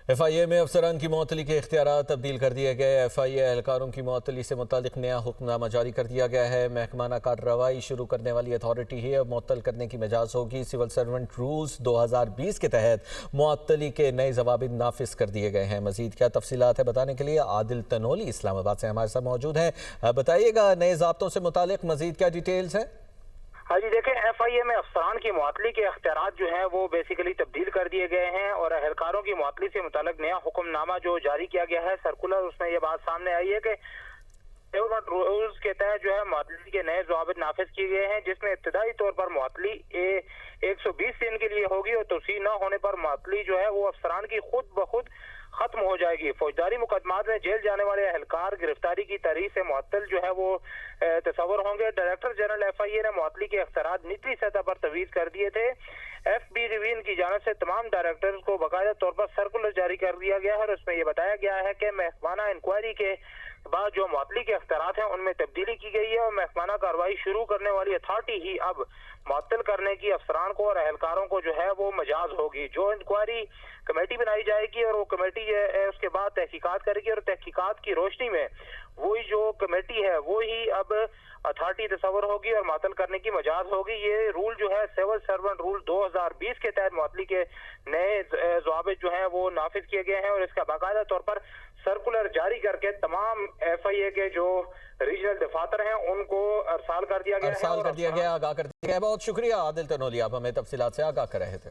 FIA में अफसरान की मुअत्तली के इख्तियारात तब्दील कर दिए गए। FIA एहलकारों की मुअत्तली से मुतालिक नया हुक्मनामा जारी कर दिया गया है। महकमाना कार्रवाई शुरू करने वाली अथॉरिटी ही अब मुअत्तल करने की मिजाज होगी। सिविल सर्वेंट रूल्स 2020 के तहत मुअत्तली के नए ज़वाबित नाफिज कर दिए गए हैं। मजीद क्या तफसीलात है बताने के लिए आदिल तनोली इस्लामाबाद से हमारे साथ मौजूद हैं। बताइएगा नए ज़ाब्तों से मुतालिक मजीद क्या डिटेल्स हैं? हाँ जी, देखें, FIA में अफसरान की मुअत्तली के इख्तियारात जो हैं वो बेसिकली तब्दील कर दिए गए हैं और एहलकारों की मुअत्तली से मुताल्लिक नया हुक्मनामा जो जारी किया गया है, सर्कुलर, उसमें ये बात सामने आई है कि रूल्स के तहत जो है मुअत्तली के नए ज़वाबित नाफिज किए गए हैं, जिसमें इब्तदाई तौर पर मुअत्तली 120 दिन के लिए होगी और तोसी न होने पर मुअत्तली जो है वो अफसरान की खुद ब खुद खत्म हो जाएगी। फौजदारी मुकदमात में जेल जाने वाले एहलकार गिरफ्तारी की तारीख से मुअत्तल जो है वो तसव्वुर होंगे। डायरेक्टर जनरल FIA ने मुअत्तली के इख्तियारात निचली सतह पर तवीज़ कर दिए थे। FB रिवीन की जानिब से तमाम डायरेक्टर्स को बाकायदा तौर पर सर्कुलर जारी कर दिया गया है और उसमें यह बताया गया है कि महकमाना इंक्वायरी के बाद जो मुअत्तली के इख्तियारात हैं उनमें तब्दीली की गई है और महकमाना कार्रवाई शुरू करने वाली अथॉरिटी ही अब मुअत्तल करने की अफसरान को और एहलकारों को जो है वो मजाज होगी। जो इंक्वायरी कमेटी बनाई जाएगी और वो कमेटी उसके बाद तहकीकात करेगी और तहकीकात की रोशनी में वही जो कमेटी है वो ही अब अथॉरिटी तस्वर होगी और मुअत्तल करने की मजाज होगी। ये रूल जो है सिविल सर्वेंट रूल 2020 के तहत मुअत्तली के नए ज़वाबित जो हैं वो नाफिज किए गए हैं और इसका बाकायदा तौर पर सर्कुलर जारी करके तमाम FIA के जो रीजनल दफातर हैं उनको अरसाल कर दिया गया है। आगाह कर दिया गया। बहुत शुक्रिया आदिल तनोली, आप हमें तफसीलात से आगाह कर रहे थे।